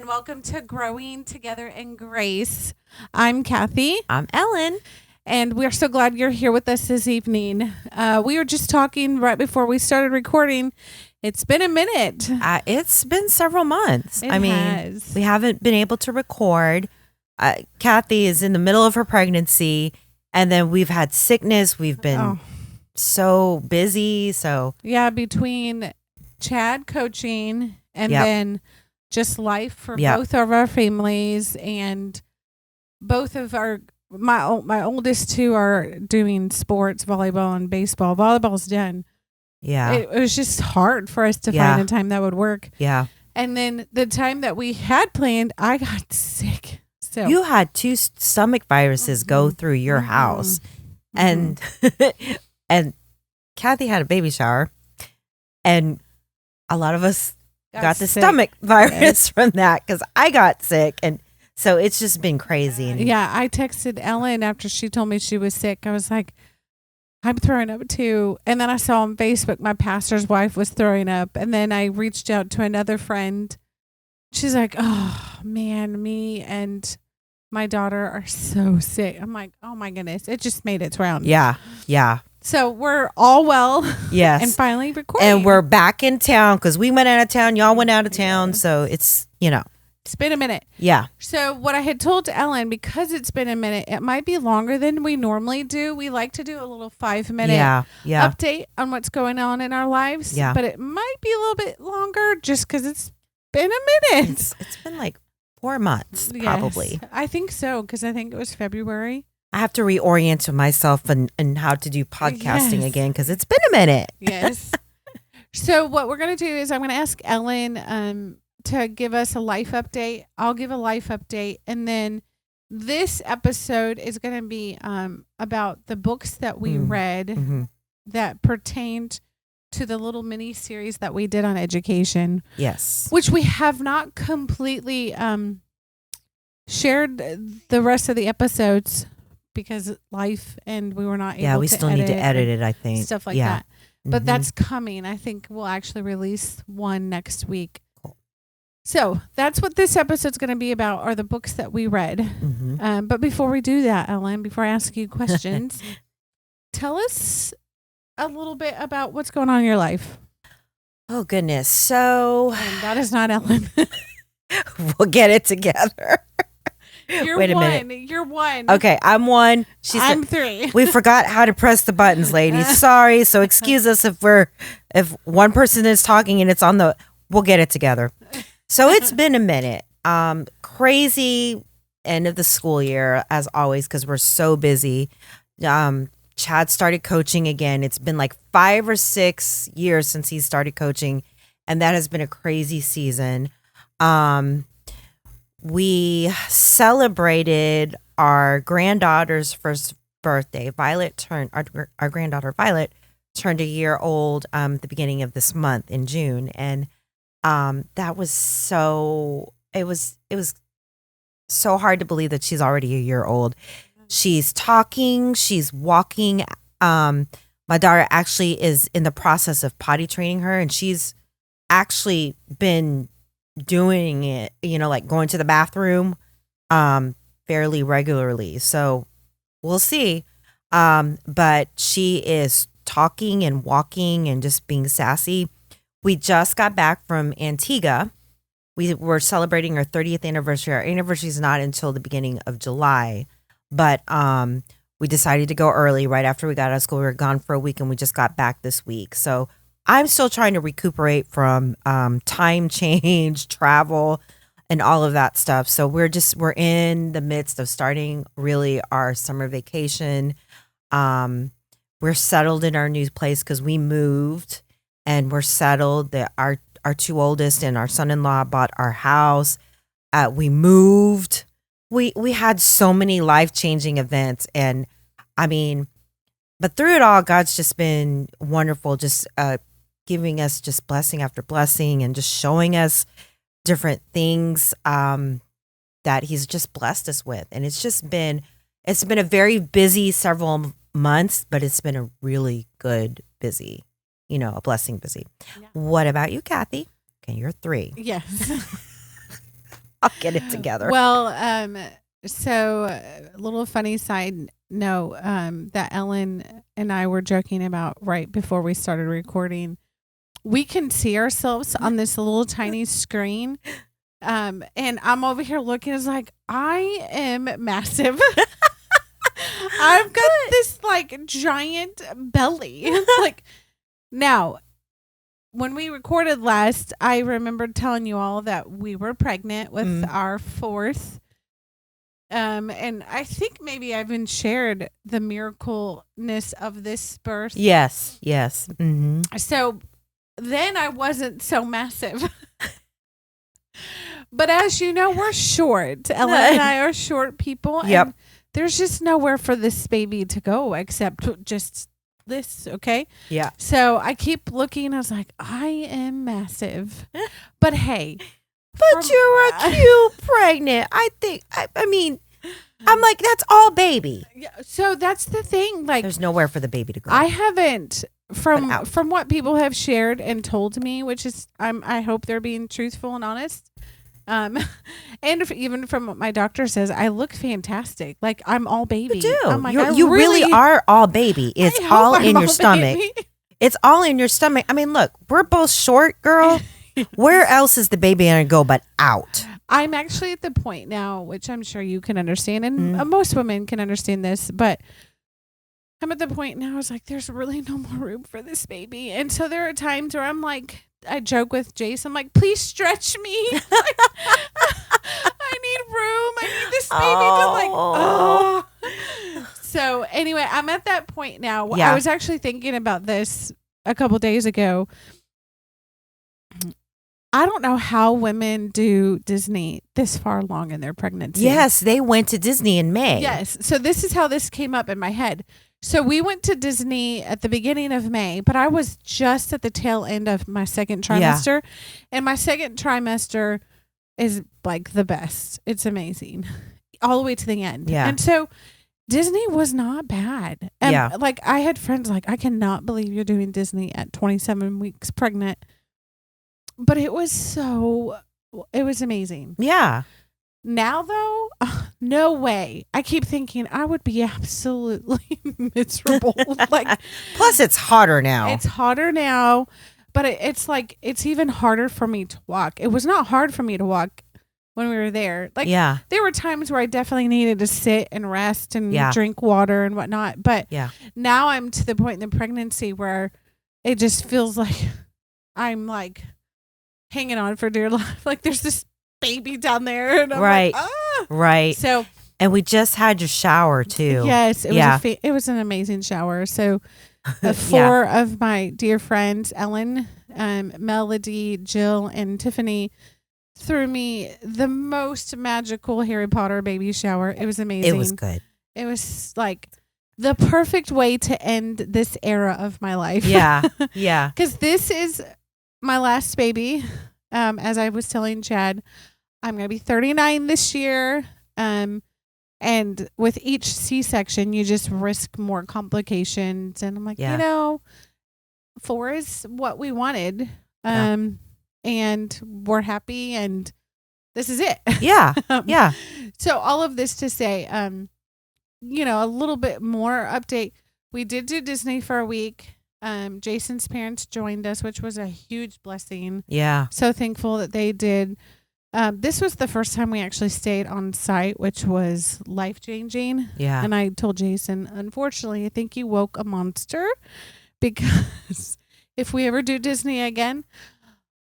and welcome to Growing Together in Grace. I'm Cathy. I'm Ellen. And we're so glad you're here with us this evening. We were just talking right before we started recording. It's been a minute. It's been several months. It has. We haven't been able to record. Cathy is in the middle of her pregnancy, and then we've had sickness. We've been so busy. So yeah, between Chad coaching and Yep. then just life for Yep. both of our families, and both of my oldest two are doing sports, volleyball and baseball. Volleyball's done. yeah, It was just hard for us to Yeah. find a time that would work. yeah. And then the time that we had planned, I got sick. So You had two stomach viruses go through your house, and and Cathy had a baby shower, and a lot of us got the sick. stomach virus from that because I got sick, and so it's just been crazy. And Yeah, I texted Ellen after she told me she was sick. I was like, I'm throwing up too. And then I saw on Facebook my pastor's wife was throwing up. And then I reached out to another friend. She's like, oh man, me and my daughter are so sick. I'm like, oh my goodness. It just made its round. yeah, So we're all well yes, and finally recording. and we're back in town because we went out of town. Y'all went out of town, so it's It's been a minute. yeah, So what I had told Ellen, because it's been a minute, it might be longer than we normally do. We like to do a little 5-minute yeah. update on what's going on in our lives. Yeah. But it might be a little bit longer just because it's been a minute. It's been like 4 months Yes, probably. I think so, because I think it was February. I have to reorient myself and how to do podcasting Yes. again because it's been a minute. Yes. So what we're going to do is I'm going to ask Ellen to give us a life update. I'll give a life update. And then this episode is going to be about the books that we read Mhm. that pertained to the little mini series that we did on education, Yes. which we have not completely shared the rest of the episodes because life, and we were not able Yeah, we to still need to edit it, I and think. stuff like Yeah. that. But Mhm. that's coming. I think we'll actually release one next week. Cool. So that's what this episode's going to be about, are the books that we read. Mhm. But before we do that, Ellen, before I ask you questions, tell us a little bit about what's going on in your life. Oh goodness. So And that is not Ellen. we'll get it together. You're Wait a one. minute. You're one. Okay, I'm one. I'm 3. We forgot how to press the buttons, ladies. Sorry. So excuse us if one person is talking and it's on the. We'll get it together. So it's been a minute. Crazy end of the school year as always because we're so busy. Chad started coaching again. It's been like 5 or 6 years since he started coaching, and that has been a crazy season. We celebrated our granddaughter's first birthday. Our granddaughter Violet turned a year old the beginning of this month in June, and that was it was so hard to believe that she's already a year old. She's talking, she's walking. My daughter actually is in the process of potty training her, and she's actually been doing it, like going to the bathroom fairly regularly. So we'll see. But she is talking and walking and just being sassy. We just got back from Antigua. We were celebrating our 30th anniversary. Our anniversary is not until the beginning of July, but we decided to go early right after we got out of school. We were gone for a week and we just got back this week. So I'm still trying to recuperate from time change, travel, and all of that stuff. So we're in the midst of starting really our summer vacation. We're settled in our new place because we moved, and we're settled. Our 2 oldest and our son-in-law bought our house. We moved. We had so many life-changing events, and I mean, but through it all, God's just been wonderful, just giving us just blessing after blessing and just showing us different things that he's just blessed us with. And it's been a very busy several months, but it's been a really good busy, a blessing busy. Yeah. What about you, Cathy? Okay, you're 3. Yes. I'll get it together. Well, so a little funny side note that Ellen and I were joking about right before we started recording. We can see ourselves on this little tiny screen. And I'm over here looking, it's like, I am massive. I've got this like giant belly. Like now, when we recorded last, I remembered telling you all that we were pregnant with our fourth. And I think maybe I even shared the miracleness of this birth. Yes. Mm-hmm. So then I wasn't so massive. But as you know, we're short. Ellen and I are short people. Yep. And there's just nowhere for this baby to go except just this, okay? Yeah. So I keep looking. I was like, I am massive. But hey. But you're a cute pregnant. I think, I mean, I'm like, that's all baby. Yeah, so that's the thing. Like, there's nowhere for the baby to go. I haven't, from what people have shared and told me, which is, I hope they're being truthful and honest. And even from what my doctor says, I look fantastic. Like I'm all baby. You do. I'm like, you really are all baby. It's all in your stomach. Baby. It's all in your stomach. I mean, look, we're both short, girl. Where else is the baby going to go but out? I'm actually at the point now, which I'm sure you can understand, and most women can understand this, but I'm at the point now, I was like, there's really no more room for this baby. And so there are times where I'm like, I joke with Jason, I'm like, please stretch me. Like, I need room. I need this baby to like, So anyway, I'm at that point now. Yeah. I was actually thinking about this a couple days ago. I don't know how women do Disney this far along in their pregnancy. Yes, they went to Disney in May. Yes. So this is how this came up in my head. So we went to Disney at the beginning of May, but I was just at the tail end of my second trimester. Yeah. And my second trimester is like the best. It's amazing. All the way to the end. Yeah. And so Disney was not bad. And like I had friends like, I cannot believe you're doing Disney at 27 weeks pregnant. But it was amazing. Yeah. Now, though, no way. I keep thinking I would be absolutely miserable. Like, plus, it's hotter now. It's hotter now, but it's like it's even harder for me to walk. It was not hard for me to walk when we were there. Like, there were times where I definitely needed to sit and rest and drink water and whatnot. But now I'm to the point in the pregnancy where it just feels like I'm like hanging on for dear life. Like there's this baby down there. And I'm like, ah. Right. So, and we just had your shower too. Yes. It was an amazing shower. So 4 of my dear friends, Ellen, Melody, Jill, and Tiffany threw me the most magical Harry Potter baby shower. It was amazing. It was good. It was like the perfect way to end this era of my life. Yeah. Yeah. Because this is my last baby. As I was telling Chad, I'm going to be 39 this year. And with each C-section, you just risk more complications. And I'm like, 4 is what we wanted. And we're happy. And this is it. Yeah. Yeah. So all of this to say, a little bit more update. We did do Disney for a week. Jason's parents joined us, which was a huge blessing. Yeah. So thankful that they did. This was the first time we actually stayed on site, which was life-changing. Yeah. And I told Jason, unfortunately, I think you woke a monster because if we ever do Disney again,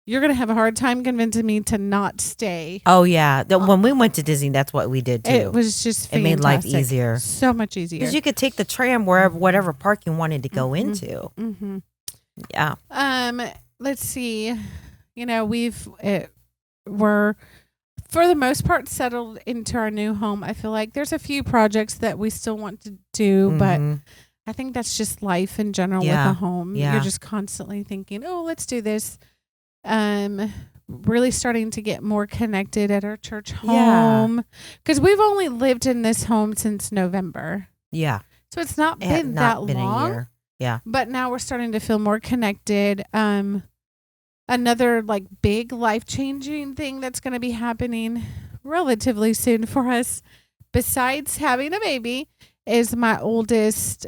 you're going to have a hard time convincing me to not stay. Oh, yeah. When we went to Disney, that's what we did, too. It was just fantastic. It made life easier. So much easier. Because you could take the tram whatever park you wanted to go into. Mm-hmm. Yeah. Let's see. We're, for the most part, settled into our new home. I feel like there's a few projects that we still want to do, but I think that's just life in general with a home. Yeah. You're just constantly thinking, oh, let's do this. Really starting to get more connected at our church home because we've only lived in this home since November. Yeah. So it's not been that long. A year. Yeah. But now we're starting to feel more connected. another like big life-changing thing that's going to be happening relatively soon for us, besides having a baby, is my oldest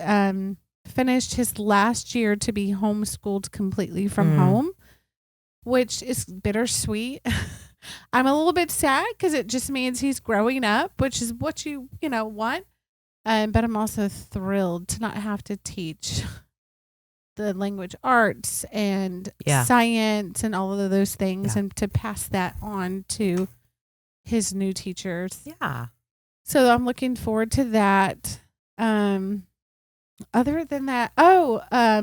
finished his last year to be homeschooled completely from home, which is bittersweet. I'm a little bit sad because it just means he's growing up, which is what you want. But I'm also thrilled to not have to teach the language arts and science and all of those things, and to pass that on to his new teachers. Yeah. So I'm looking forward to that. Other than that, I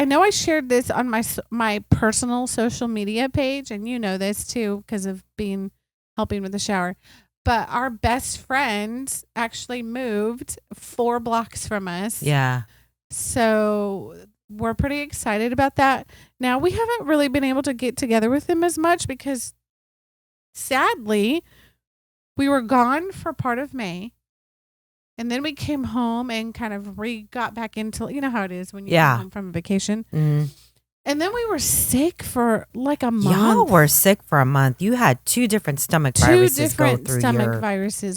know I shared this on my personal social media page, and you know this too because of helping with the shower. But our best friend actually moved 4 blocks from us. Yeah. So we're pretty excited about that. Now, we haven't really been able to get together with them as much because, sadly, we were gone for part of May. And then we came home and kind of got back into, you know how it is when you come home from a vacation. Mm. And then we were sick for like a month. Y'all were sick for a month. You had 2 different stomach viruses go through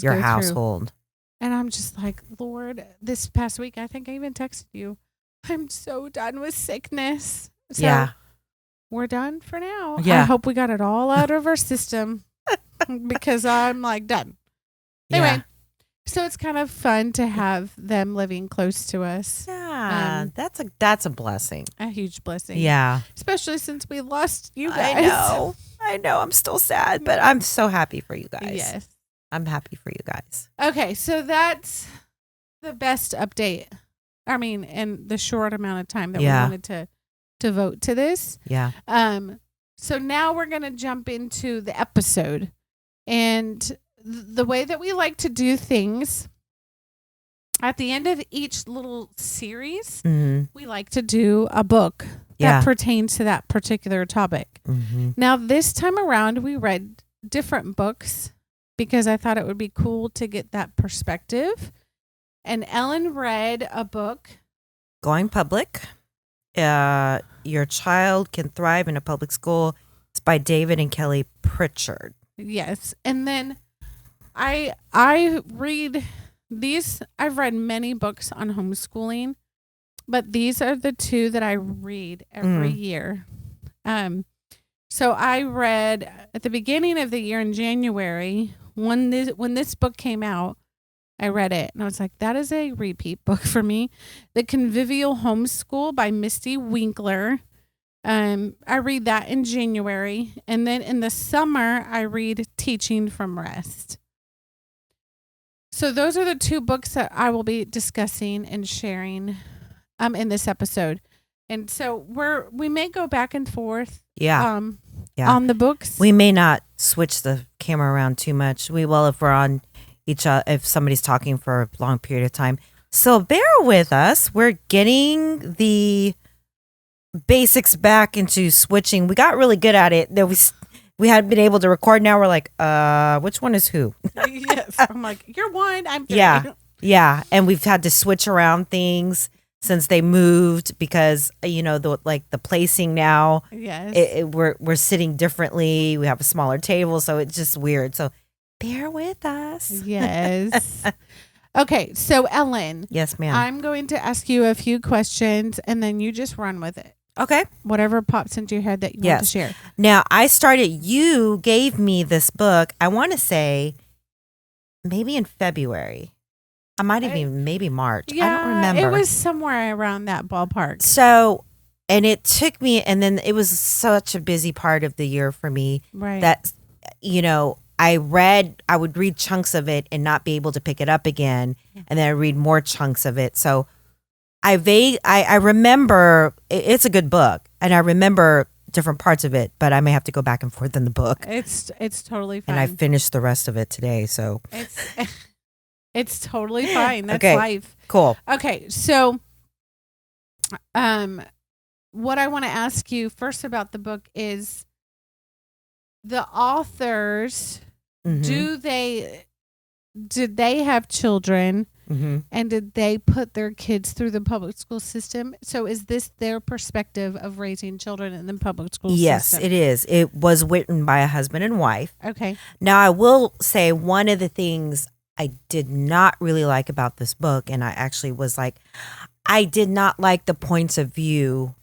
your household. And I'm just like, Lord, this past week, I think I even texted you, I'm so done with sickness. So we're done for now. Yeah. I hope we got it all out of our system because I'm like done. Anyway, so it's kind of fun to have them living close to us. Yeah, that's a blessing. A huge blessing. Yeah. Especially since we lost you guys. I know. I'm still sad, but I'm so happy for you guys. Yes. I'm happy for you guys. Okay, so that's the best update. I mean, in the short amount of time that we wanted to devote to this. Yeah. So now we're going to jump into the episode. And the way that we like to do things, at the end of each little series, we like to do a book that pertains to that particular topic. Mm-hmm. Now, this time around, we read different books because I thought it would be cool to get that perspective. And Ellen read a book. Going Public. Your Child Can Thrive in a Public School. It's by David and Kelly Pritchard. Yes. And then I read these. I've read many books on homeschooling, but these are the 2 that I read every year. So I read at the beginning of the year in January, when this book came out, I read it and I was like, that is a repeat book for me. The Convivial Homeschool by Misty Winkler. I read that in January. And then in the summer, I read Teaching from Rest. So those are the 2 books that I will be discussing and sharing in this episode. And so we may go back and forth on the books. We may not switch the camera around too much. We will if we're on if somebody's talking for a long period of time. So bear with us. We're getting the basics back into switching. We got really good at it. We hadn't been able to record. Now we're like, which one is who? Yes. I'm like, you're one, I'm 3. Yeah. And we've had to switch around things since they moved because, the placing now. Yes. We're sitting differently. We have a smaller table, so it's just weird. So bear with us. Yes. Okay. So Ellen. Yes, ma'am. I'm going to ask you a few questions and then you just run with it. Okay. Whatever pops into your head that you want to share. Now, you gave me this book, I want to say maybe in February. I might have even maybe March. I don't remember. It was somewhere around that ballpark. So, and it took me, and then it was such a busy part of the year for me. Right. That, I would read chunks of it and not be able to pick it up again. And then I read more chunks of it. So I remember it's a good book and I remember different parts of it, but I may have to go back and forth in the book. It's totally fine. And I finished the rest of it today. So it's totally fine. That's okay. Life. Cool. Okay. So, what I want to ask you first about the book is the authors, did they have children? Mm-hmm. And did they put their kids through the public school system? So is this their perspective of raising children in the public school Yes, system? it is. It was written by a husband and wife. Okay. Now, I will say one of the things I did not really like about this book, and I actually was like, I did not like the points of view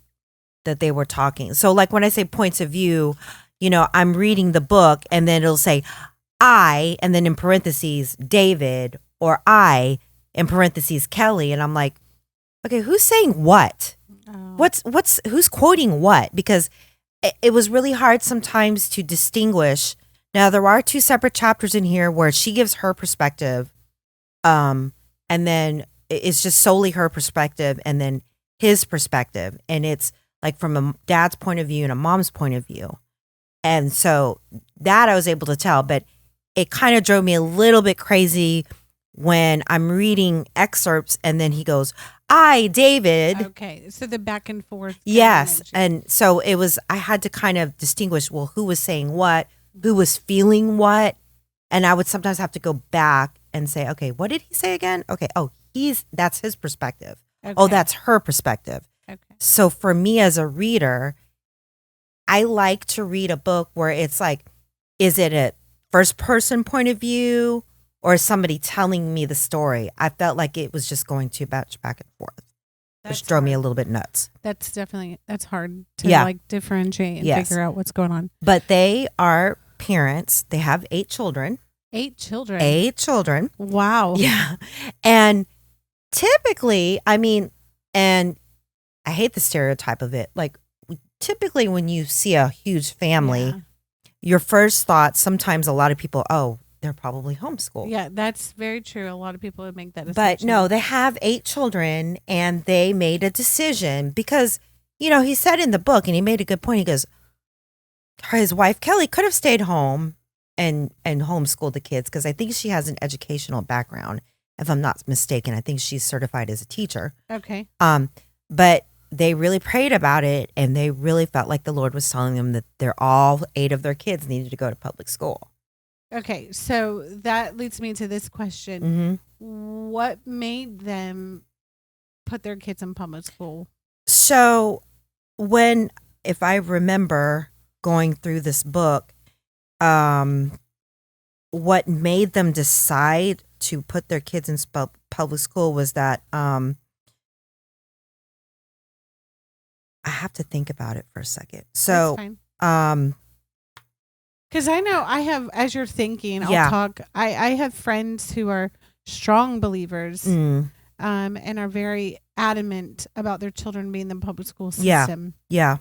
that they were talking. So, like when I say points of view, I'm reading the book and then it'll say I, and then in parentheses, David, or I, in parentheses, Kelly. And I'm like, okay, who's saying what? Oh. Who's quoting what? Because it was really hard sometimes to distinguish. Now, there are 2 separate chapters in here where she gives her perspective, and then it's just solely her perspective and then his perspective. And it's like from a dad's point of view and a mom's point of view. And so that I was able to tell, but it kind of drove me a little bit crazy when I'm reading excerpts and then he goes, I, David. Okay. So the back and forth. Yes. And so I had to kind of distinguish, well, who was saying what, who was feeling what. And I would sometimes have to go back and say, okay, what did he say again? Okay. Oh, that's his perspective. Okay. Oh, that's her perspective. Okay. So for me as a reader, I like to read a book where it's like, is it a first person point of view or is somebody telling me the story? I felt like it was just going too much back and forth, which drove me a little bit nuts. That's hard to like differentiate and figure out what's going on. But they are parents. They have 8 children. 8 children. 8 children. Wow. Yeah. And typically, and I hate the stereotype of it. Like typically when you see a huge family, your first thought, sometimes a lot of people, oh, they're probably homeschooled. Yeah, that's very true. A lot of people would make that assumption. But no, they have 8 children and they made a decision because, he said in the book and he made a good point. He goes, his wife, Kelly, could have stayed home and homeschooled the kids because I think she has an educational background. If I'm not mistaken, I think she's certified as a teacher. Okay. But they really prayed about it and they really felt like the Lord was telling them that all 8 of their kids needed to go to public school. Okay. So that leads me to this question. Mm-hmm. What made them put their kids in public school? So if I remember going through this book, what made them decide to put their kids in public school was that, I have to think about it for a second. So, because I know I have, as you're thinking, I'll talk. I have friends who are strong believers, and are very adamant about their children being in the public school system. Yeah.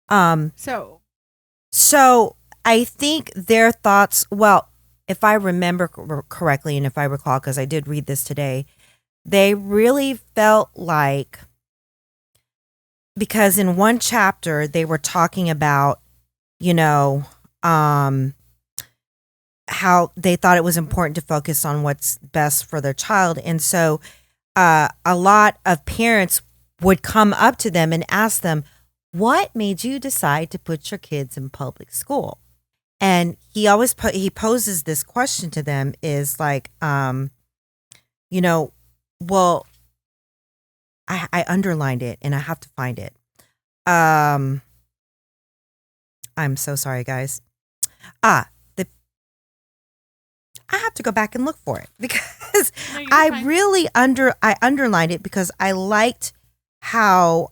So I think their thoughts. Well, if I remember correctly, and if I recall, because I did read this today, they really felt like. Because in one chapter, they were talking about, how they thought it was important to focus on what's best for their child. And so a lot of parents would come up to them and ask them, what made you decide to put your kids in public school? And he always he poses this question to them is like, well, I underlined it and I have to find it. I'm so sorry, guys. I have to go back and look for it because I really underlined it because I liked how,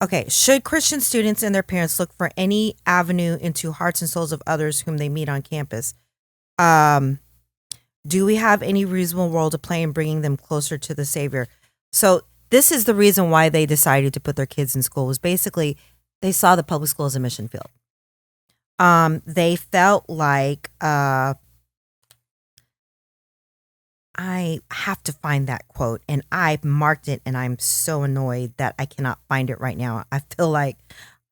okay. Should Christian students and their parents look for any avenue into hearts and souls of others whom they meet on campus? Do we have any reasonable role to play in bringing them closer to the Savior? So this is the reason why they decided to put their kids in school was basically they saw the public school as a mission field. They felt like, I have to find that quote and I marked it and I'm so annoyed that I cannot find it right now. I feel like,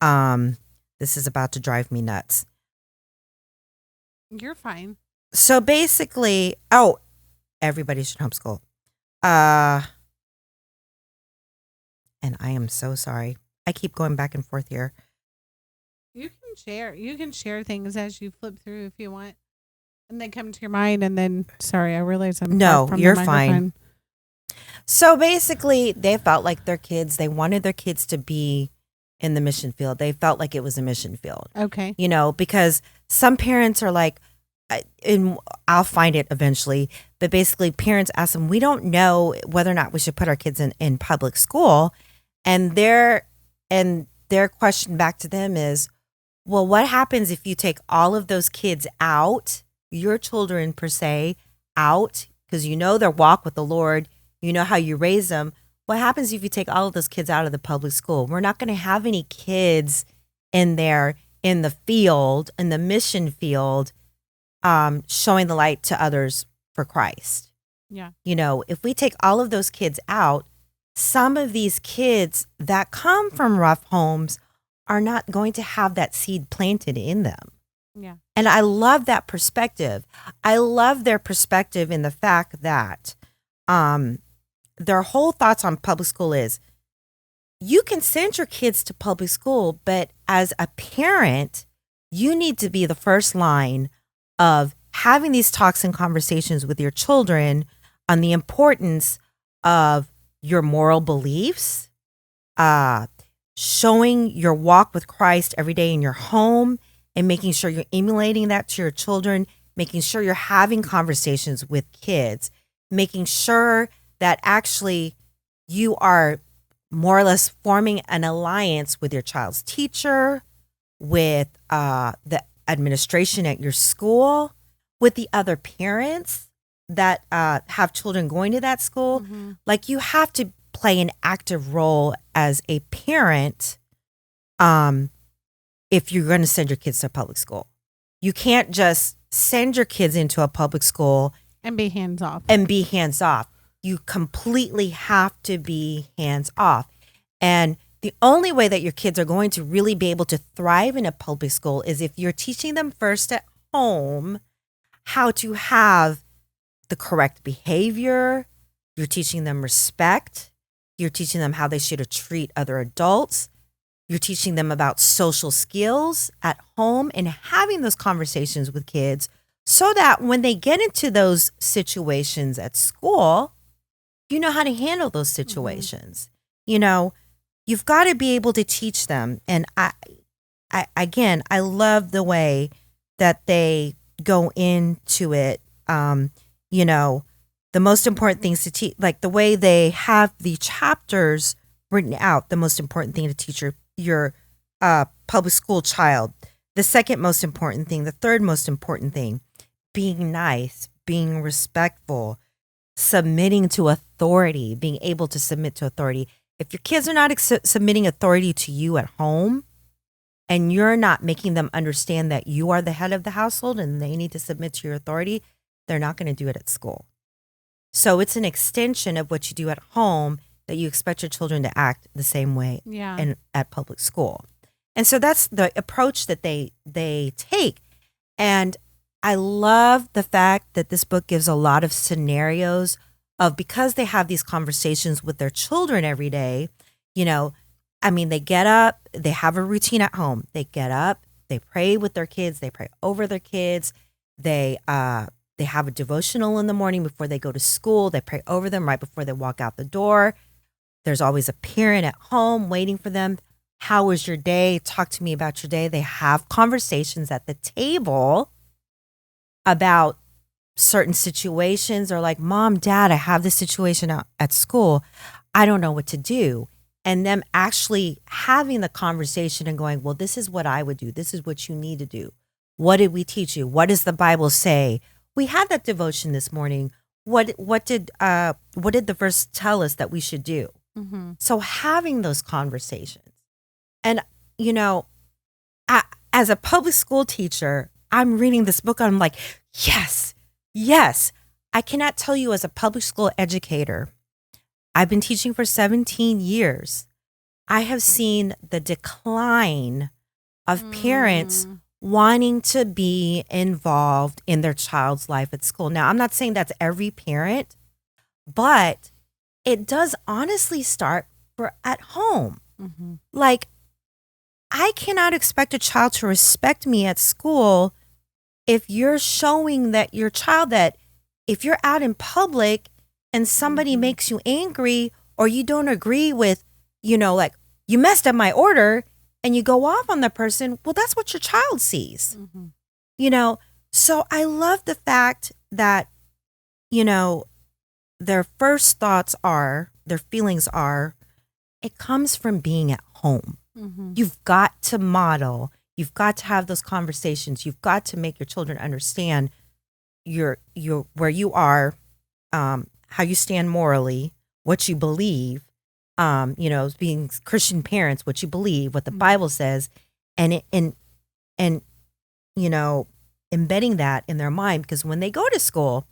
this is about to drive me nuts. You're fine. So basically, everybody should homeschool. And I am so sorry. I keep going back and forth here. You can share things as you flip through if you want. And they come to your mind, and then, sorry, I realize I'm No, far from the you're fine. microphone. So basically, they felt like they wanted their kids to be in the mission field. They felt like it was a mission field. Okay. Because some parents are like, and I'll find it eventually, but basically parents ask them, we don't know whether or not we should put our kids in public school. And their question back to them is, well, what happens if you take all of those kids out, your children per se, out, because their walk with the Lord, how you raise them. What happens if you take all of those kids out of the public school? We're not going to have any kids in there in the field, in the mission field, showing the light to others for Christ. Yeah. If we take all of those kids out, some of these kids that come from rough homes are not going to have that seed planted in them. Yeah. And I love that perspective. I love their perspective in the fact that their whole thoughts on public school is, you can send your kids to public school, but as a parent, you need to be the first line of having these talks and conversations with your children on the importance of your moral beliefs, showing your walk with Christ every day in your home, and making sure you're emulating that to your children, making sure you're having conversations with kids, making sure that actually you are more or less forming an alliance with your child's teacher, with the administration at your school, with the other parents that have children going to that school. Mm-hmm. Like, you have to play an active role as a parent if you're going to send your kids to public school. You can't just send your kids into a public school and be hands off. You completely have to be hands off. And the only way that your kids are going to really be able to thrive in a public school is if you're teaching them first at home how to have the correct behavior. You're teaching them respect. You're teaching them how they should treat other adults. You're teaching them about social skills at home and having those conversations with kids so that when they get into those situations at school, you know how to handle those situations. You've got to be able to teach them. And I love the way that they go into it. The most important things to teach, like the way they have the chapters written out, the most important thing to teach your public school child. The second most important thing, the third most important thing, being nice, being respectful, submitting to authority, being able to submit to authority. If your kids are not submitting authority to you at home, and you're not making them understand that you are the head of the household and they need to submit to your authority, they're not going to do it at school. So it's an extension of what you do at home that you expect your children to act the same way at public school. And so that's the approach that they take. And I love the fact that this book gives a lot of scenarios of, because they have these conversations with their children every day, they get up, they have a routine at home. They get up, they pray with their kids, they pray over their kids. They have a devotional in the morning before they go to school. They pray over them right before they walk out the door. There's always a parent at home waiting for them. How was your day? Talk to me about your day. They have conversations at the table about certain situations, or like, Mom, Dad, I have this situation at school. I don't know what to do. And them actually having the conversation and going, well, this is what I would do. This is what you need to do. What did we teach you? What does the Bible say? We had that devotion this morning. What did the verse tell us that we should do? Mm-hmm. So having those conversations. And, as a public school teacher, I'm reading this book and I'm like, yes. I cannot tell you, as a public school educator, I've been teaching for 17 years. I have seen the decline of parents wanting to be involved in their child's life at school. Now, I'm not saying that's every parent, but it does honestly start at home. Mm-hmm. Like, I cannot expect a child to respect me at school if you're showing that your child that if you're out in public and somebody makes you angry or you don't agree with, like you messed up my order and you go off on the person, well, that's what your child sees. So I love the fact that, their first thoughts are, their feelings are, it comes from being at home. You've got to model, you've got to have those conversations, you've got to make your children understand your where you are, how you stand morally, what you believe, being Christian parents, what you believe, what the Bible says, and embedding that in their mind, because when they go to school,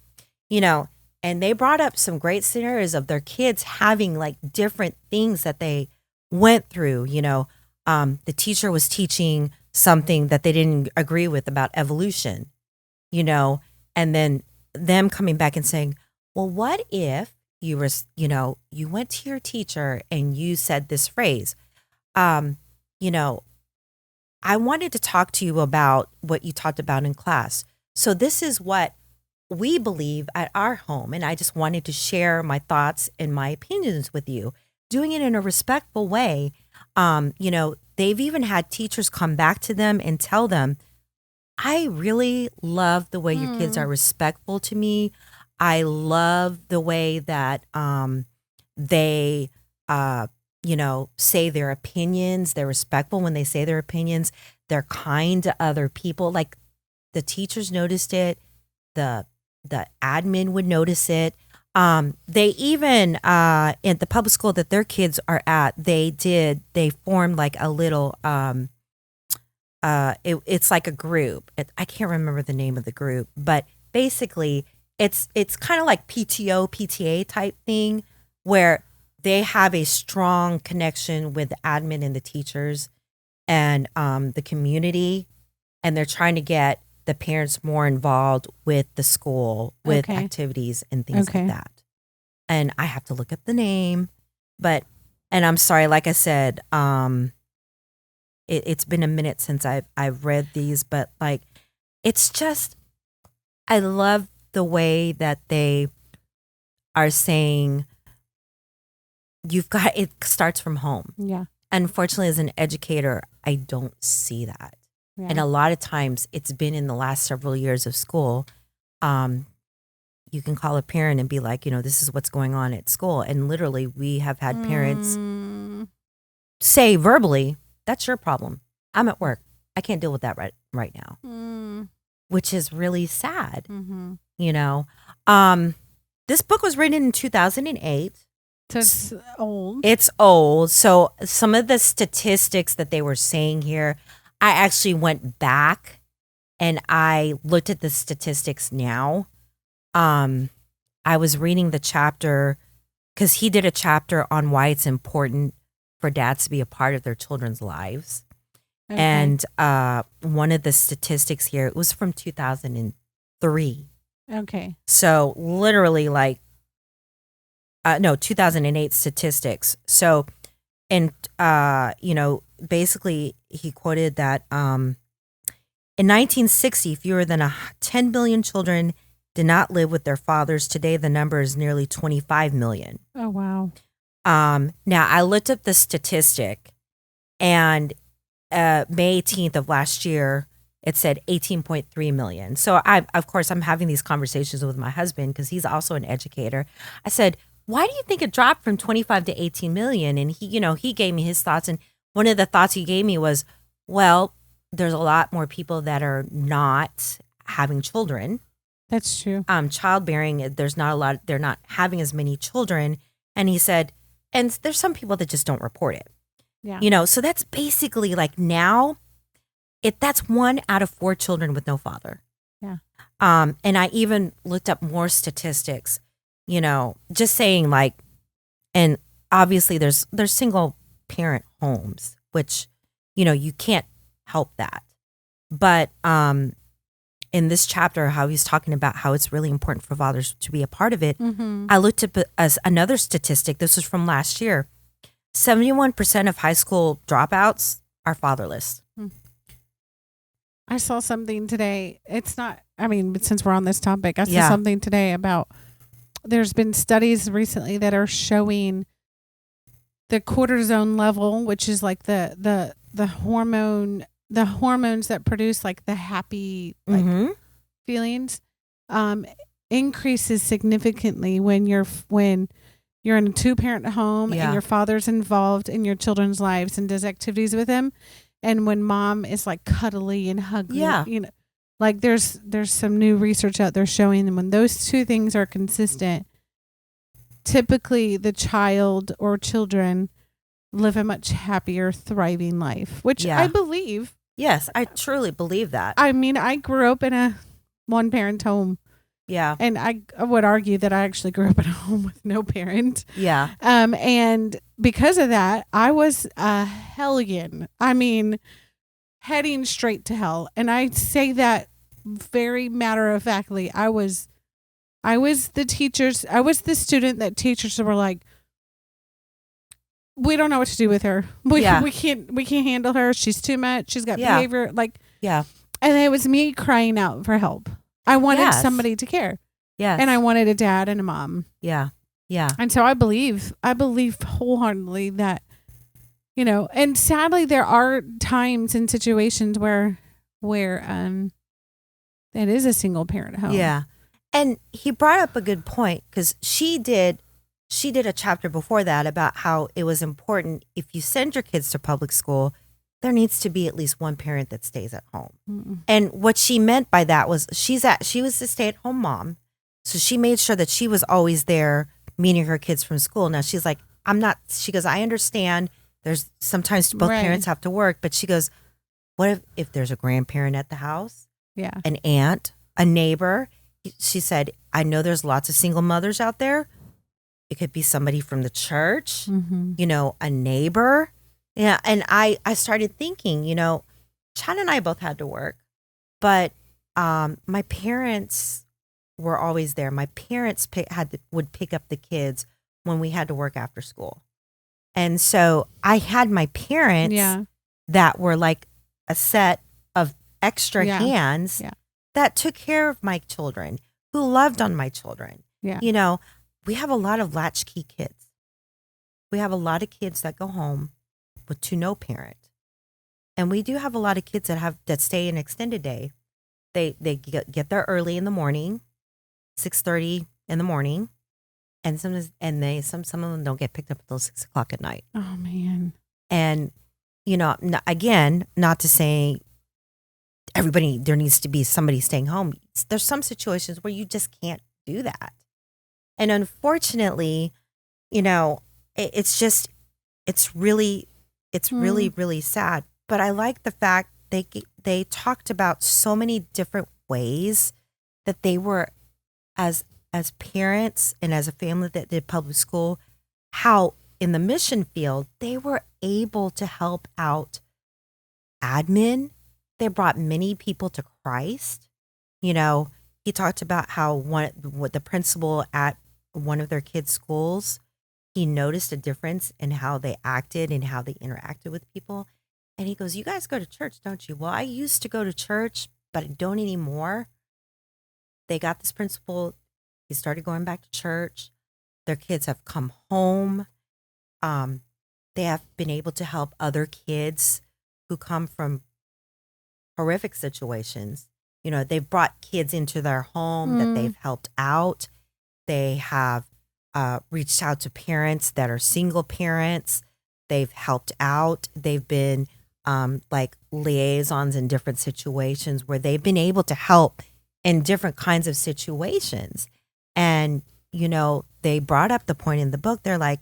and they brought up some great scenarios of their kids having like different things that they went through. The teacher was teaching something that they didn't agree with about evolution, and then them coming back and saying, well, what if you were, you went to your teacher and you said this phrase, I wanted to talk to you about what you talked about in class. So this is what we believe at our home. And I just wanted to share my thoughts and my opinions with you, doing it in a respectful way. They've even had teachers come back to them and tell them, I really love the way your kids are respectful to me. I love the way that they, say their opinions. They're respectful when they say their opinions. They're kind to other people. Like the teachers noticed it. The admin would notice it. They even, at the public school that their kids are at, they formed like a little, it's like a group. I can't remember the name of the group, but basically it's kind of like PTO, PTA type thing where they have a strong connection with the admin and the teachers and the community, and they're trying to get the parents more involved with the school, with activities and things like that. And I have to look up the name, and I'm sorry, like I said, it's been a minute since I've read these, but like, it's just, I love the way that they are saying, it starts from home. Yeah. Unfortunately, as an educator, I don't see that. Yeah. And a lot of times it's been in the last several years of school. You can call a parent and be like, this is what's going on at school. And literally we have had parents say verbally, that's your problem. I'm at work. I can't deal with that right now, which is really sad. This book was written in 2008. So it's old. It's old. So some of the statistics that they were saying here, I actually went back and I looked at the statistics now. I was reading the chapter because he did a chapter on why it's important for dads to be a part of their children's lives. Okay. And one of the statistics here, it was from 2003. Okay. So literally 2008 statistics. So, and, basically he quoted that in 1960, fewer than 10 million children did not live with their fathers. Today, the number is nearly 25 million. Oh, wow. Now, I looked up the statistic, and May 18th of last year, it said 18.3 million. So, I'm having these conversations with my husband because he's also an educator. I said, why do you think it dropped from 25 to 18 million? And he gave me his thoughts. And one of the thoughts he gave me was, well, there's a lot more people that are not having children. That's true. Childbearing, there's not a lot, they're not having as many children. And he said, and there's some people that just don't report it. Yeah. So that's basically like now, that's 1 out of 4 children with no father. Yeah. And I even looked up more statistics, just saying like, and obviously there's single parent homes, which, you can't help that. But in this chapter, how he's talking about how it's really important for fathers to be a part of it, I looked up as another statistic. This was from last year. 71% of high school dropouts are fatherless. I saw something today. It's not, I mean, since we're on this topic, I saw Yeah. something today about there's been studies recently that are showing the cortisone level, which is like the hormones that produce like the happy like Mm-hmm. feelings, um, increases significantly when you're in a 2-parent home Yeah. and your father's involved in your children's lives and does activities with them, and when mom is like cuddly and huggy. Yeah. You know, like there's some new research out there showing that when those two things are consistent, typically the child or children live a much happier, thriving life, which Yeah. I believe. Yes, I truly believe that. I mean, I grew up in a 1-parent home, Yeah. and I would argue that I actually grew up in a home with no parent. Yeah. And because of that, I was a hellion. I mean, heading straight to hell. And I say that very matter of factly. I was the student that teachers were like, we don't know what to do with her. We can't handle her. She's too much. She's got behavior like, Yeah. and it was me crying out for help. I wanted Yes. somebody to care. Yes. And I wanted a dad and a mom. Yeah. Yeah. And so I believe wholeheartedly that, you know, and sadly there are times and situations where that is a single parent home. Yeah. And he brought up a good point, because she did a chapter before that about how it was important, if you send your kids to public school, there needs to be at least one parent that stays at home. Mm-mm. And what she meant by that was she was a stay-at-home mom. So she made sure that she was always there meeting her kids from school. Now she's like, she goes, I understand there's sometimes both Right. parents have to work, but she goes, what if there's a grandparent at the house, Yeah. an aunt, a neighbor? She said, I know there's lots of single mothers out there. It could be somebody from the church, Mm-hmm. you know, a neighbor. Yeah. And I started thinking, you know, Chad and I both had to work, but my parents were always there. My parents would pick up the kids when we had to work after school. And so I had my parents Yeah. that were like a set of extra Yeah. hands Yeah. that took care of my children, who loved on my children. Yeah. You know, we have a lot of latchkey kids. We have a lot of kids that go home to no parent. And we do have a lot of kids that stay an extended day. They get there early in the morning, 6:30 in the morning, and some of them don't get picked up until 6 o'clock at night. Oh man. And you know, again, not to say there needs to be somebody staying home. There's some situations where you just can't do that. And unfortunately, you know, it's really really sad. But I like the fact they talked about so many different ways that they were, as parents and as a family that did public school, how in the mission field they were able to help out admin. They brought many people to Christ. You know, he talked about how the principal at one of their kids' schools, he noticed a difference in how they acted and how they interacted with people. And he goes, you guys go to church, don't you? Well, I used to go to church, but I don't anymore. They got this principal. He started going back to church. Their kids have come home. They have been able to help other kids who come from horrific situations. You know, they've brought kids into their home that they've helped out. They have reached out to parents that are single parents. They've helped out. They've been like liaisons in different situations where they've been able to help in different kinds of situations. And, you know, they brought up the point in the book. They're like,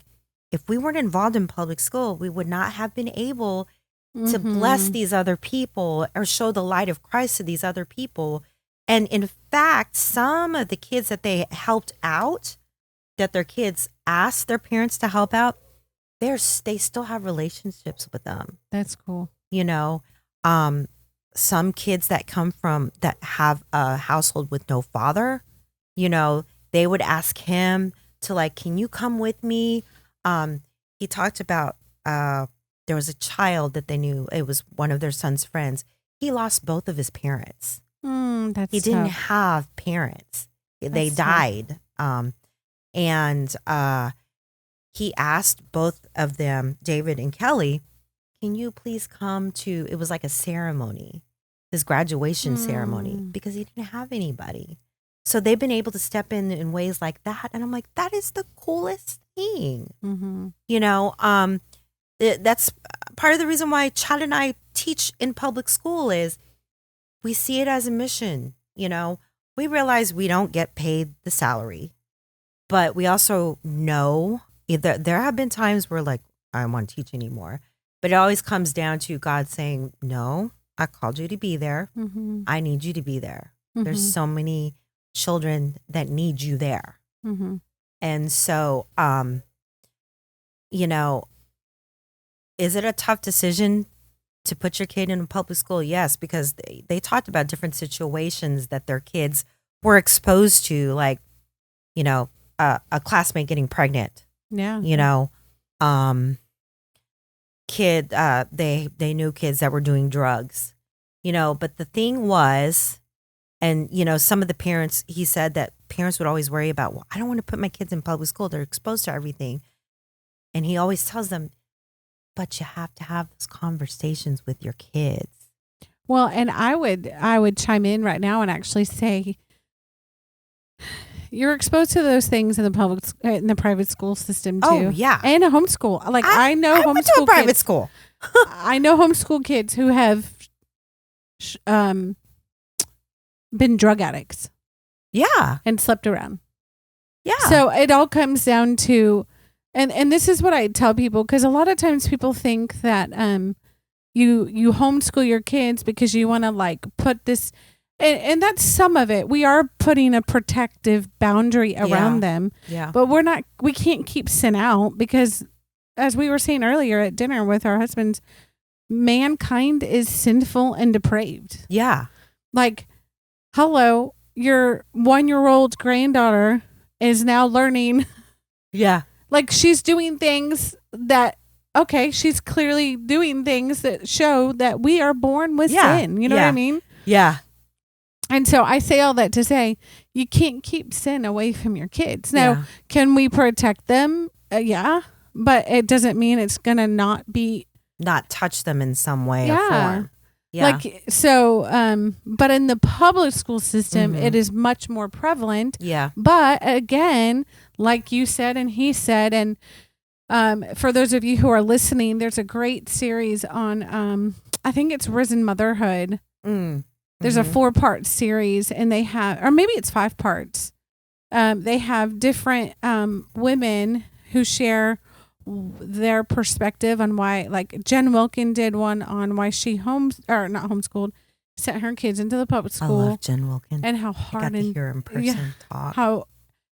if we weren't involved in public school, we would not have been able to bless these other people or show the light of Christ to these other people. And in fact, some of the kids that they helped out, that their kids asked their parents to help out, they still have relationships with them. That's cool. You know, some kids that have a household with no father, you know, they would ask him to like, can you come with me? He talked about, there was a child that they knew, it was one of their son's friends. he lost both of his parents. That's He didn't tough. have parents. They That's tough. died. And he asked both of them, David and Kelly, can you please come to, it was like a ceremony, his graduation ceremony, because he didn't have anybody. So they've been able to step in ways like that. And I'm like, that is the coolest thing. Mm-hmm. You know, that's part of the reason why Chad and I teach in public school is we see it as a mission. You know, we realize we don't get paid the salary, but we also know there have been times where like, I don't want to teach anymore, but it always comes down to God saying, no, I called you to be there. Mm-hmm. I need you to be there. Mm-hmm. There's so many children that need you there. Mm-hmm. And so, you know, is it a tough decision to put your kid in a public school? Yes, because they talked about different situations that their kids were exposed to, like, you know, a classmate getting pregnant. Yeah. You know, they knew kids that were doing drugs, you know, but the thing was, and, you know, some of the parents, he said that parents would always worry about, well, I don't want to put my kids in public school. They're exposed to everything. And he always tells them, but you have to have those conversations with your kids. Well, and I would chime in right now and actually say, you're exposed to those things in the private school system too. Oh, yeah. And a homeschool. Like I know I homeschool went to a private kids. school. I know homeschool kids who have been drug addicts Yeah. and slept around. Yeah. So it all comes down to, and this is what I tell people, because a lot of times people think that you homeschool your kids because you want to like put this, and that's some of it. We are putting a protective boundary around them, Yeah. but we can't keep sin out, because as we were saying earlier at dinner with our husbands, mankind is sinful and depraved. Yeah. Like, hello, your 1-year-old granddaughter is now learning. Yeah. Like, she's doing things that, okay, she's clearly doing things that show that we are born with sin. You know what I mean? Yeah. And so I say all that to say, you can't keep sin away from your kids. Now, can we protect them? Yeah. But it doesn't mean it's going to not touch them in some way or form. Yeah. Like, so, but in the public school system, it is much more prevalent. Yeah. But again, like you said, and he said, and for those of you who are listening, there's a great series on, I think it's Risen Motherhood. There's a 4-part series, and they have, or maybe it's 5 parts. They have different women who share their perspective on why, like Jen Wilkin did one on why she not homeschooled, sent her kids into the public school. I love Jen Wilkin. And how hard, I got to hear her in person talk.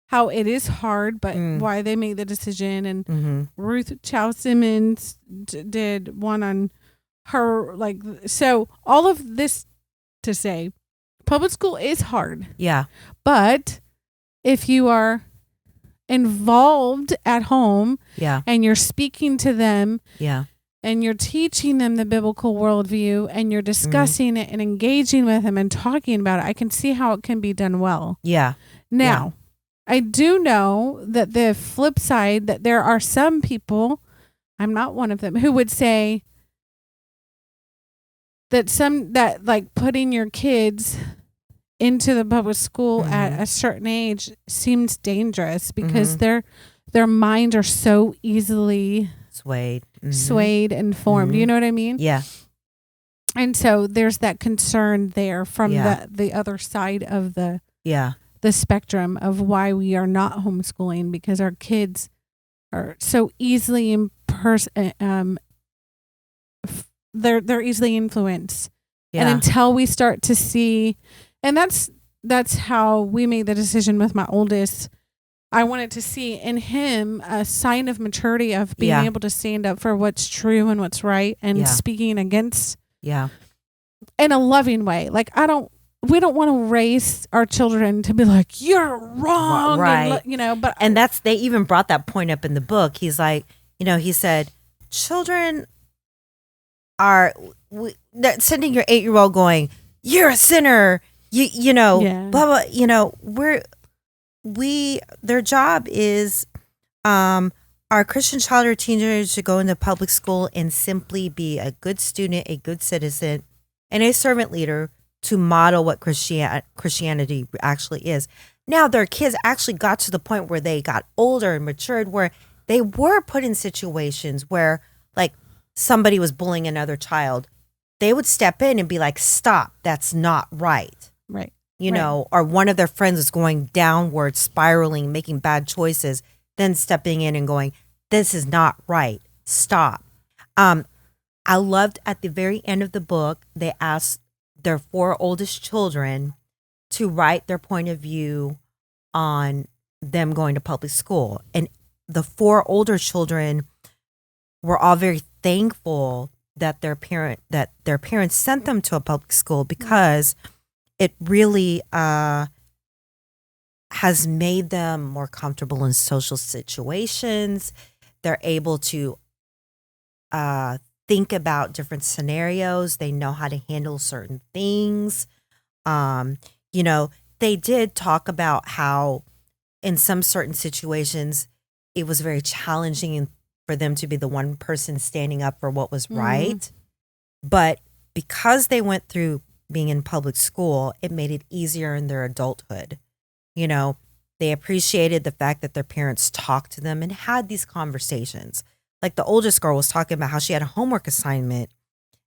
How it is hard, but why they made the decision. And Ruth Chow Simmons did one on her, like, so all of this to say, public school is hard. Yeah. But if you are involved at home, and you're speaking to them, and you're teaching them the biblical worldview, and you're discussing it and engaging with them and talking about it, I can see how it can be done well. Yeah. Now, I do know that the flip side, that there are some people, I'm not one of them, who would say that like putting your kids into the public school at a certain age seems dangerous, because their minds are so easily swayed and formed. You know what I mean? Yeah. And so there's that concern there from the other side of the spectrum of why we are not homeschooling, because our kids are so easily they're easily influenced. And until we start to see, and that's how we made the decision with my oldest. I wanted to see in him a sign of maturity, of being able to stand up for what's true and what's right, and speaking against in a loving way. Like, we don't want to raise our children to be like, you're wrong. Right. And they even brought that point up in the book. He's like, he said, children that sending your 8-year-old going, you're a sinner, you know, Yeah. blah blah, you know, their job is our Christian child or teenager should go into public school and simply be a good student, a good citizen, and a servant leader to model what Christianity actually is. Now, their kids actually got to the point where they got older and matured, where they were put in situations where, like, somebody was bullying another child. They would step in and be like, stop, that's not right. Right. You know, or one of their friends is going downward, spiraling, making bad choices, then stepping in and going, this is not right. Stop. I loved at the very end of the book, they asked their 4 oldest children to write their point of view on them going to public school. And the 4 older children were all very thankful that their parents sent them to a public school, because it really has made them more comfortable in social situations. They're able to think about different scenarios. They know how to handle certain things. You know, they did talk about how in some certain situations, it was very challenging for them to be the one person standing up for what was right. But because they went through being in public school, it made it easier in their adulthood. You know, they appreciated the fact that their parents talked to them and had these conversations. Like the oldest girl was talking about how she had a homework assignment,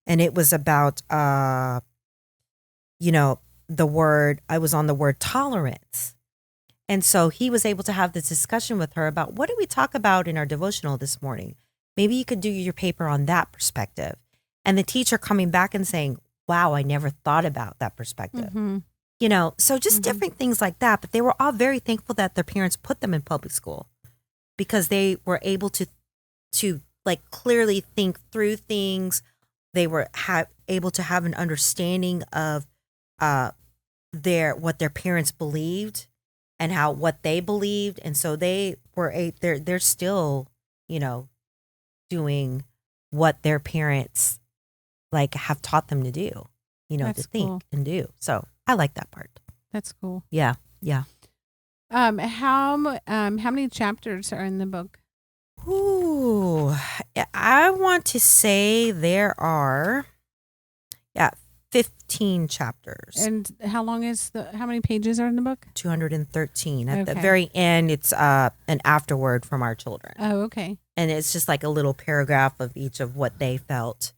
and it was about, you know, I was on the word tolerance. And so he was able to have this discussion with her about, what did we talk about in our devotional this morning? Maybe you could do your paper on that perspective. And the teacher coming back and saying, wow, I never thought about that perspective. You know, so just different things like that. But they were all very thankful that their parents put them in public school, because they were able to like clearly think through things. They were able to have an understanding of what their parents believed and what they believed. And so they're still, you know, doing what their parents like have taught them to do, you know, to think and do. So I like that part. That's cool. Yeah. Yeah. How many chapters are in the book? Ooh, I want to say there are, 15 chapters. And how many pages are in the book? 213. At the very end, it's an afterword from our children. Oh, okay. And it's just like a little paragraph of each of what they felt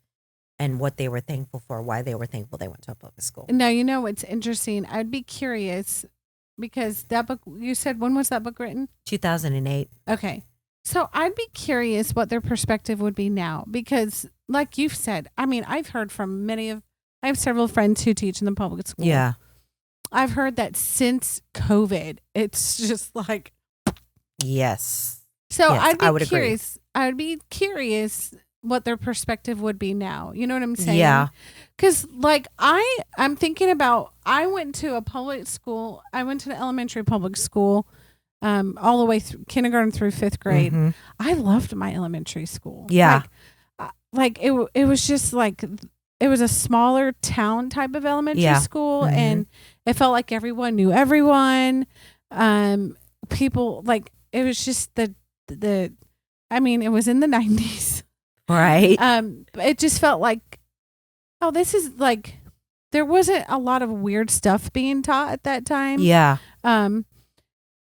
and what they were thankful for, why they were thankful they went to a public school. Now, you know what's interesting? I'd be curious, because that book, you said, when was that book written? 2008. Okay. So I'd be curious what their perspective would be now, because like you've said, I mean, I've heard from I have several friends who teach in the public school. Yeah. I've heard that since COVID, it's just like. Yes. So yes, I would be curious. I would be curious what their perspective would be now. You know what I'm saying? Yeah. Because like I'm thinking about, I went to a public school. I went to the elementary public school. All the way through kindergarten through 5th grade. I loved my elementary school. Yeah. Like it was just like, it was a smaller town type of elementary school. And it felt like everyone knew everyone. People, like, it was just I mean, it was in the 90s. Right. It just felt like, oh, this is like, there wasn't a lot of weird stuff being taught at that time. Yeah.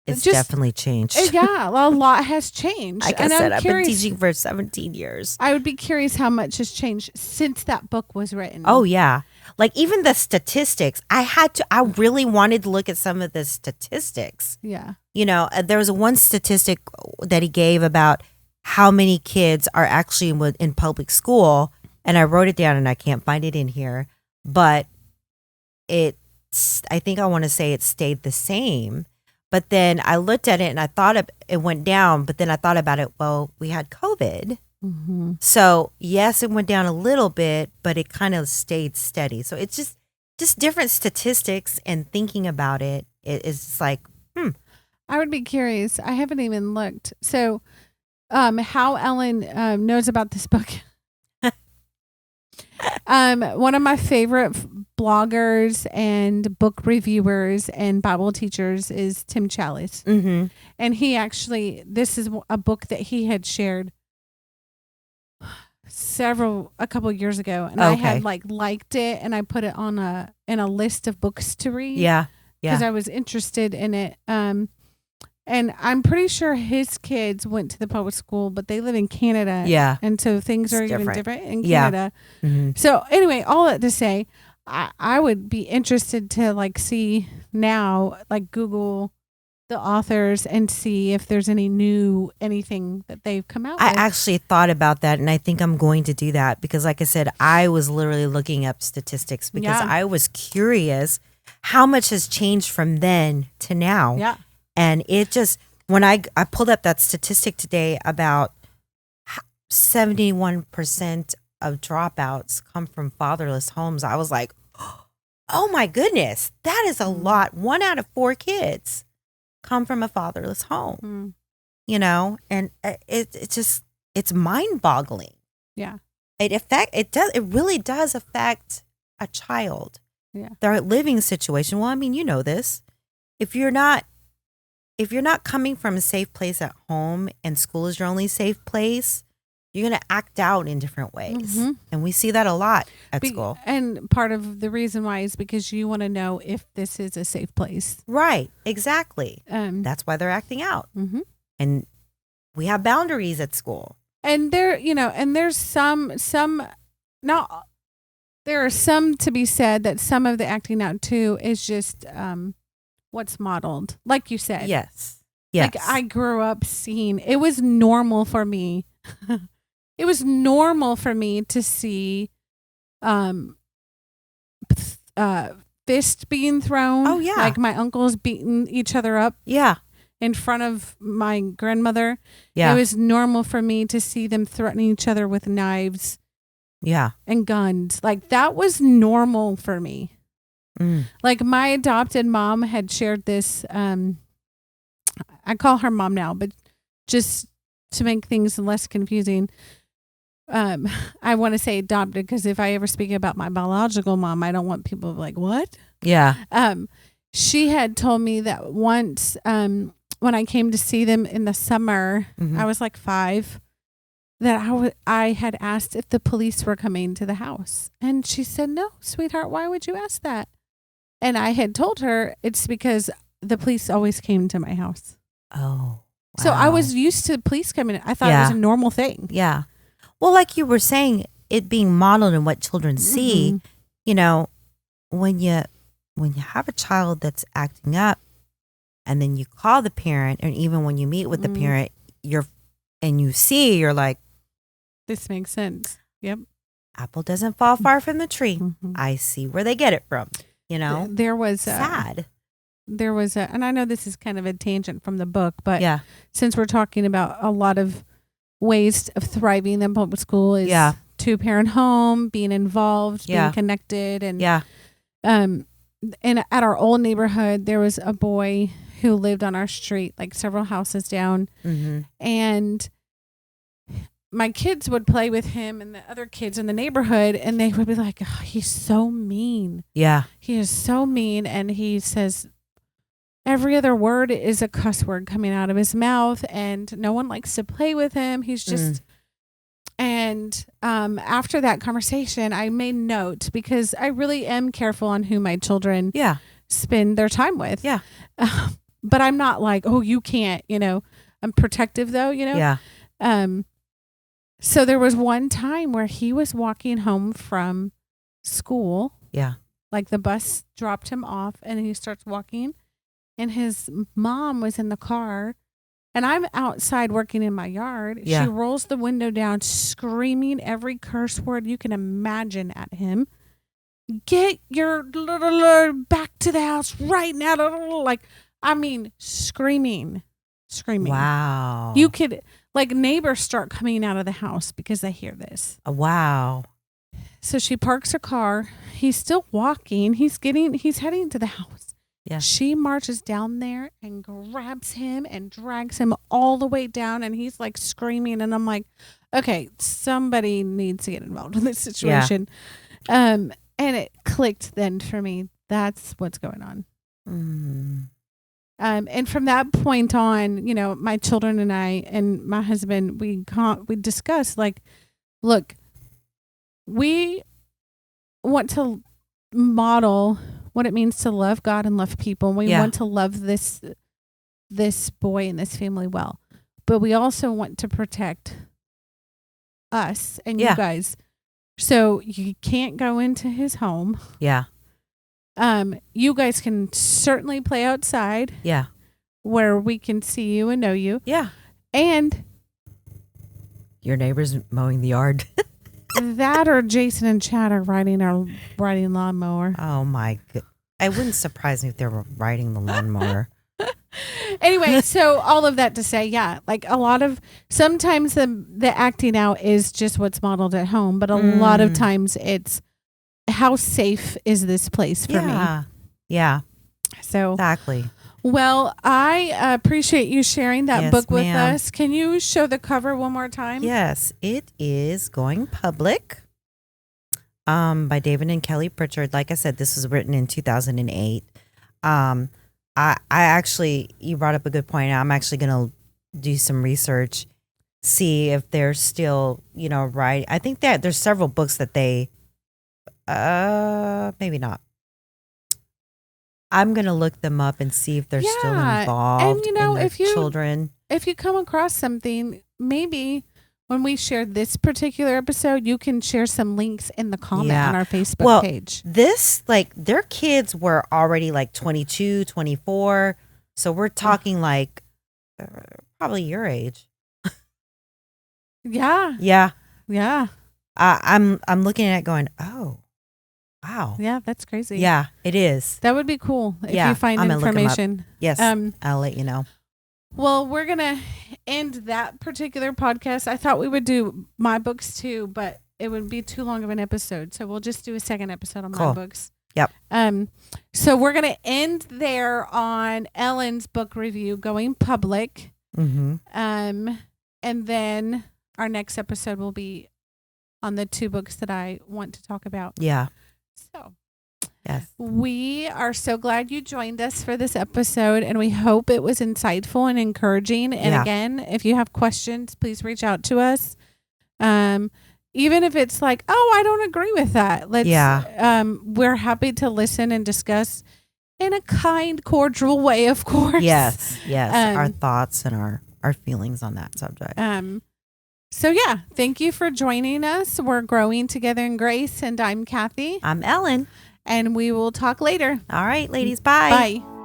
It's definitely changed. Yeah, a lot has changed. Like I said, I've been teaching for 17 years. I would be curious how much has changed since that book was written. Oh, yeah. Like even the statistics, I really wanted to look at some of the statistics. Yeah. You know, there was one statistic that he gave about how many kids are actually in public school. And I wrote it down and I can't find it in here. But I think I want to say it stayed the same. But then I looked at it and I thought it went down. But then I thought about it. Well, we had COVID. So yes, it went down a little bit, but it kind of stayed steady. So it's just different statistics, and thinking about it is like, I would be curious. I haven't even looked. So, how Ellen knows about this book One of my favorite bloggers and book reviewers and Bible teachers is Tim Challies. Mm-hmm. And he actually, this is a book that he had shared a couple of years ago, and I had liked it, and I put it on in a list of books to read. Yeah. Because I was interested in it. And I'm pretty sure his kids went to the public school, but they live in Canada. Yeah. And so things are even different in Canada. Yeah. Mm-hmm. So anyway, all that to say, I would be interested to see now, Google the authors and see if there's anything that they've come out with. I actually thought about that, and I think I'm going to do that because, like I said, I was literally looking up statistics because I was curious how much has changed from then to now. Yeah. And it just, when I pulled up that statistic today about 71% of dropouts come from fatherless homes, I was like, oh my goodness, that is a lot. 1 out of 4 kids come from a fatherless home, and it's mind boggling. Yeah. It really does affect a child. Yeah. Their living situation. Well, I mean, you know this. If you're not coming from a safe place at home and school is your only safe place, you're going to act out in different ways. Mm-hmm. And we see that a lot at school. And part of the reason why is because you want to know if this is a safe place. Right. Exactly. That's why they're acting out. Mm-hmm. And we have boundaries at school. And there's there are some to be said that some of the acting out too is just what's modeled, like you said. Yes. I grew up seeing, it was normal for me. It was normal for me to see fist being thrown. Oh, yeah. Like my uncles beating each other up. Yeah. In front of my grandmother. Yeah. It was normal for me to see them threatening each other with knives. Yeah. And guns. That was normal for me. Mm. My adopted mom had shared this. I call her mom now, but just to make things less confusing, I want to say adopted because if I ever speak about my biological mom, I don't want people to be like, what? Yeah. She had told me that once when I came to see them in the summer, Mm-hmm. I was 5, that I had asked if the police were coming to the house. And she said, no, sweetheart, why would you ask that? And I had told her it's because the police always came to my house. Oh, wow. So I was used to police coming. I thought it was a normal thing. Yeah. Well, like you were saying, it being modeled in what children see, when you have a child that's acting up and then you call the parent, and even when you meet with the parent, you're like, this makes sense. Yep. Apple doesn't fall far from the tree. Mm-hmm. I see where they get it from, There was sad. There was and I know this is kind of a tangent from the book, but yeah. Since we're talking about a lot of ways of thriving in public school is 2-parent home, being involved, being connected, and and at our old neighborhood, there was a boy who lived on our street, several houses down, and my kids would play with him and the other kids in the neighborhood, and they would be like, oh, he's so mean. Yeah. He is so mean. And he says every other word is a cuss word coming out of his mouth, and no one likes to play with him. He's just, and after that conversation, I made note because I really am careful on who my children spend their time with. Yeah. But I'm not like, oh, you can't, I'm protective though, Yeah. So there was one time where he was walking home from school. Yeah. The bus dropped him off and he starts walking, and his mom was in the car, and I'm outside working in my yard. Yeah. She rolls the window down, screaming every curse word you can imagine at him. Get your back to the house right now. Screaming. Wow. You could, neighbors start coming out of the house because they hear this. Wow. So she parks her car. He's still walking. He's heading to the house. Yeah. She marches down there and grabs him and drags him all the way down, and he's screaming, and I'm like, okay, somebody needs to get involved in this situation. And it clicked then for me. That's what's going on. And from that point on, my children and I and my husband, we discussed, like, look, we want to model what it means to love God and love people. We want to love this boy and this family well, but we also want to protect us and you guys. So you can't go into his home. Yeah. You guys can certainly play outside. Yeah. Where we can see you and know you. Yeah. And your neighbor's mowing the yard. That or Jason and Chad are riding lawnmower. Oh my god. It wouldn't surprise me if they were riding the lawnmower. Anyway, so all of that to say, like sometimes the acting out is just what's modeled at home, but a lot of times it's how safe is this place for me? Yeah. So exactly. Well, I appreciate you sharing that book with ma'am. us. Can you show the cover one more time? Yes, it is Going Public by David and Kelly Pritchard. Like I said, this was written in 2008. I actually, you brought up a good point. I'm actually going to do some research, see if they're still, right. I think that there's several books that they, maybe not. I'm going to look them up and see if they're still involved and, in their children. If you come across something, maybe when we share this particular episode, you can share some links in the comment on our Facebook page. This, their kids were already 22, 24. So we're talking probably your age. Yeah. Yeah. Yeah. I'm looking at it going, oh, wow. Yeah, that's crazy. Yeah, it is. That would be cool if you find information. Yes, I'll let you know. Well, we're going to end that particular podcast. I thought we would do my books too, but it would be too long of an episode. So we'll just do a second episode on my books. Yep. So we're going to end there on Ellen's book review, Going Public. Mm-hmm. And then our next episode will be on the two books that I want to talk about. Yeah. So, yes, we are so glad you joined us for this episode, and we hope it was insightful and encouraging. And again, if you have questions, please reach out to us. Even if it's like, oh, I don't agree with that. We're happy to listen and discuss in a kind, cordial way, of course. Yes. Our thoughts and our feelings on that subject. So thank you for joining us. We're growing together in grace, and I'm Cathy. I'm Ellen. And we will talk later. All right, ladies. Bye. Bye.